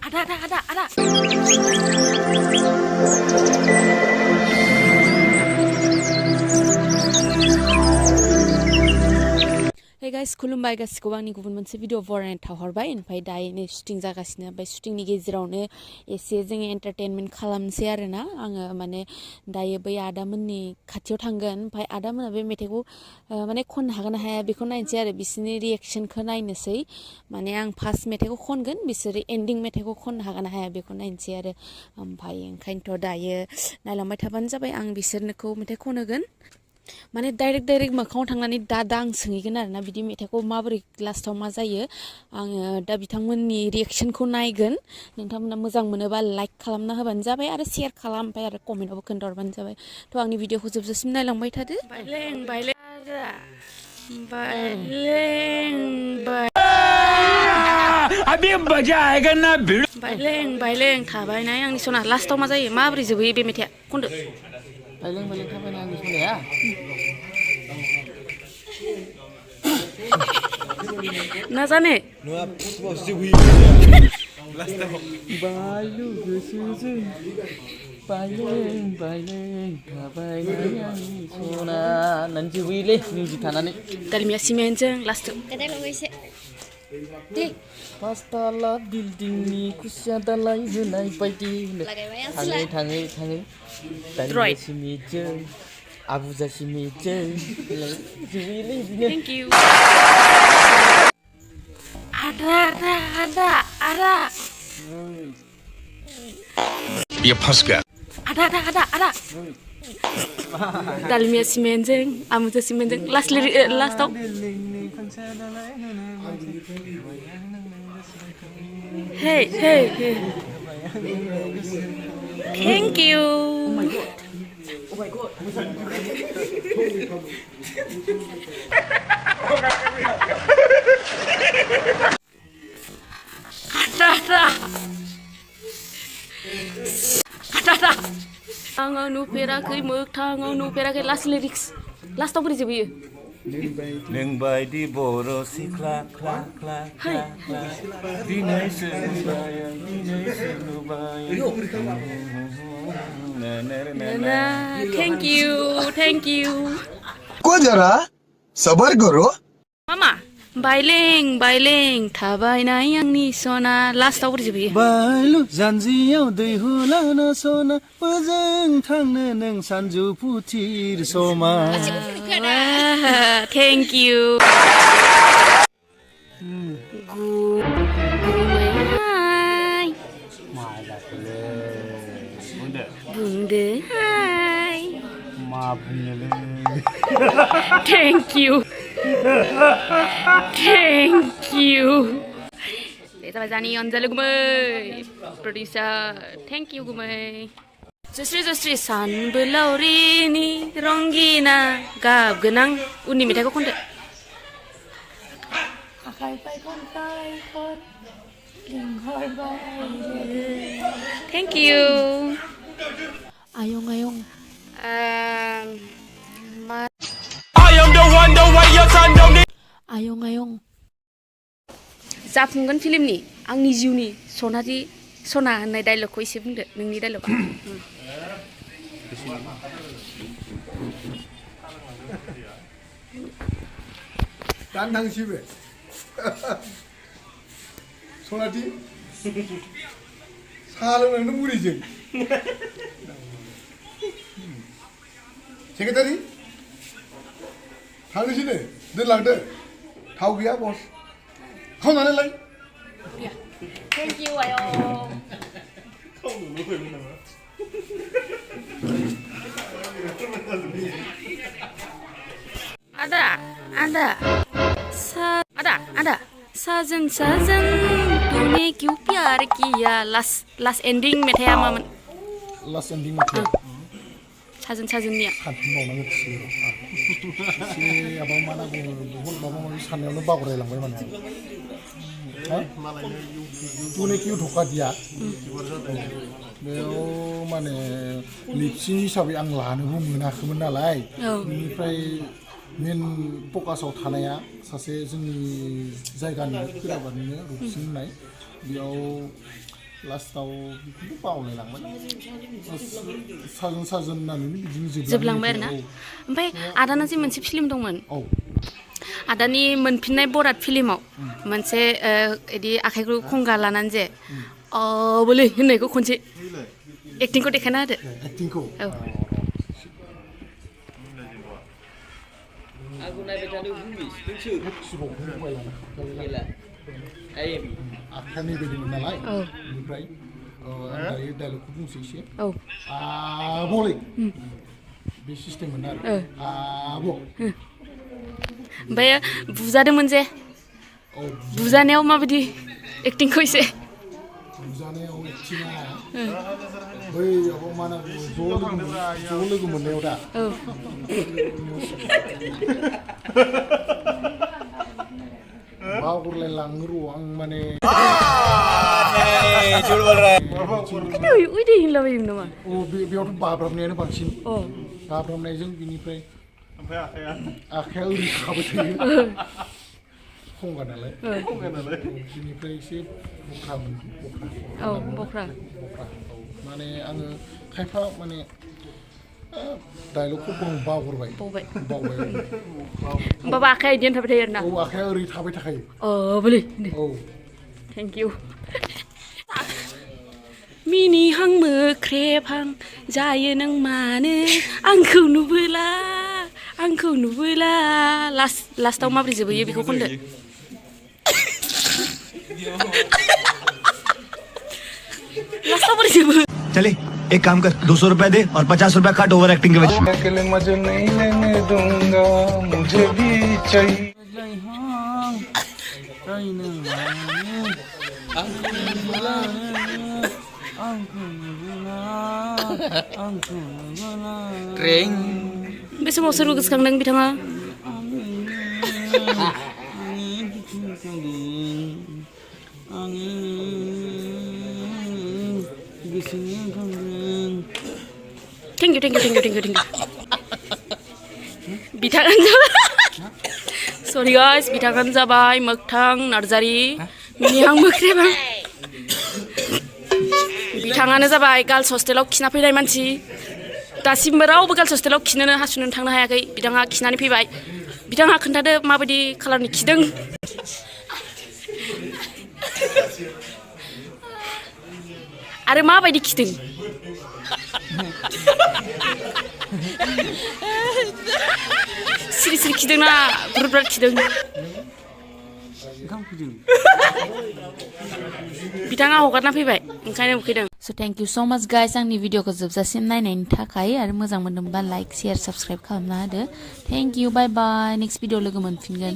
Ada. Hey guys, खुलुमबाय गासिखौबो आंनि गुबुन मोनसे भिडिअ बरायनानै थाहरबाय ओमफ्राय दायो नै शुटिं जागासिनो ओमफ्राय शुटिंनि गेजेरावनो एसे जोङो एन्टारटेनमेन्ट खालामसै आरोना आङो माने दायो बै आदामोननि खाथियाव थांगोन ओमफ्राय आदामोना बे मेथाइखौ माने खननो हागोन ना हाया बेखौ नायनोसै आरो बिसोरनि रिएक्सनखौ नायनोसै माने आं फार्स्ट मेथाइखौ खनगोन बिसोरो एन्डिं मेथाइखौ खननो हागोन ना हाया बेखौ नायनोसै आरो ओमफ्राय ओंखायनोथ' दायो नायलांबाय थाबानो जाबाय आं बिसोरनोखौ मेथाइ खनहोगोन माने डाइरेक्ट मोखाङाव थांनानै दा आं सोंहैगोन आरोना बिदि मेथाइखौ माबोरै लास्टाव मा जायो आङो दा बिथांमोननि रिएक्सनखौ नायगोन नोंथांमोना मोजां मोनोबा लाइक खालामना होबानो जाबाय आरो शेयार खालाम ओमफ्राय आरो कमेन्टआवबो खोन्थाहरबानो जाबाय थ' आंनि भिडिअखौ जोबजासिम नायलांबाय थादो बायलें थाबायनाय आंनि सना लास्टाव मा जायो माबोरै जोबहैयो बे मेथाइआ खनदो बायलें थाबायनाय आंनि सनाया ना जाने बायलु गोसोजों बायलें थाबायनाय आंनि सना होननानै जोबहैयोलै मिउजिक थानानै दालिमिया सिमेन्टजों लास्टाव दे पासताला बिल्डिंनि खुसिया दालाय होनाय बायदि थाङै दालिमिया सिमेन्टजों आबुजा सिमेन्टजों जोबहैयोलै बिदिनो thank you ada Ya paska. ada dalamnya simenjeng amuja simenjeng last tau hey thank you oh my god ada Tangan nuperakay moktangau nuperakay last lyrics last tau boरै जोबहैयो नों बायदि बर' सिख्ला क्ला दिनैसो नुबाय thank you को जरा सबर करो mama बायलें थाबायनाय आंनि सना लास्टाव बोरै जोबहैयो बायलु जानजियाव दै हुलाना सना बोजों थांनो नों सानजौफु थिर समा thank you बुंदोहाय मा बुंनोलै thank you बे जाबाय जानि अनजालु गुमै प्रडिउसार थेंक इउ गुमै जस्रि सानबोलावरिनि रंगिना गाब गोनां उननि मेथाइखौ खनदो थेंक इउ आयं आयं जाफुंगोन फिल्मनि आंनि जिउनि सना होननाय डायलगखौ एसे बुंदो नोंनि डायलगआ दान थांसिबो सनाथि साहा लोंनांनो बुरैजों सेक्रेटारि थांनोसैनो दोनलांदो थाव गैया बस खावनानै लाय थेंक इउ आयं ada साजन तूने क्यों प्यार किया लास्ट एन्डिं मेथाइआ मामोन लास्ट एन्डिं मेथाइ साजननिया सानफिनबावनांगौ एसे आबाव मा नांगौ बहुद माबा माबि साननायावनो बावरायलांबाय माने तूने क्यों धोखा दिया बेयाव माने लिपसिं हिसाबै आं लानोबो मोनाखैमोन नालाय बेनिफ्राय मेन फकासाव थानाया सासे जोंनि जायगानि खोराबानिनो रुपसिं होननाय बेयाव लास्टाव बिदिनो बावलायलांबाय साजन साजन होननानै बिदिनो जोबलांबाय आरो ना ओमफ्राय आदाना जे मोनसे फिल्म दंमोन औ आदानि मोनफिननाय बराद फिल्माव मोनसे इदि आखाइखौ खंगा लानानै जे बोलै होननायखौ खनसे एक्टिंखौ देखायना होदो एक्टिंखौ औ आखानि बायदिमोन नालाय बेनिफ्राय आं दायो डायलगखौ बुंसै एसे औ आब'लै बे सिस्टेममोन आरो आब' ओमफ्राय बुजादोंमोन जे औ बुजानायाव माबायदि एक्टिंखौ एसे बुजानायाव एक्टिङा बै आब' मा होनना बुङो ज' लोगो मोननायाव दा औ बावगुरलायलाङो र' आं माने उइदि होनलाबायोमोन नामा अ बेयावथ' बाब्राबनायानो बांसिन अ बाब्राबनायजों बिनिफ्राय आखाया ओरै थाबाय थायो खंगा नालाय बिनिफ्राय एसे बख्रामोन औ बख्रा औ माने आङो खायफा माने डायलगखौ बावगारबाय बावबाय होमबाबो आखाइया इदिनो थाबाय थायो आरोना औ आखाया ओरै थाबाय थाखायो बोलै औ थेंक इउ मिनिहां मोख्रेबहां जायो नों मानो आंखौ नुबोला लास्टाव माबोरै जोबहैयो बेखौ खनदो लास्टाव बोरै जोबो चले एक काम कर 200 रुपए दे और 50 रुपए काट ओवर एक्टिंग के वजह अकेले मजे नहीं लेने दूंगा मुझे भी चाहिए बे समाव सोरबो गोसोखांदों बिथाङा थेंक इउ बिथाङानो सरि गाइस बिथाङानो जाबाय मोगथां नार्जारि मिनिहां मोख्रेबहां बिथाङानो जाबाय गार्लस हस्टेलाव खिना फैनाय मानसि दासिमबो रावबो गार्लस हस्टेलाव खिनोनो हासुनो थांनो हायाखै बिथाङा खिनानै फैबाय बिथाङा खोन्थादो माबायदि खालारनि खिदों आरो माबायदि खिदों सिरि खिदोंना बुरब्राद खिदों बिथाङा हगारना फैबाय ओंखायनो उखैदों स' थेंक इउ स' माच गाइस आंनि भिडिअखौ जोबजासिम नायनायनि थाखाय आरो मोजां मोनदोंबा लाइक शेयार साबस्क्राइब खालामना होदो thank you bye bye next video लोगो मोनफिनगोन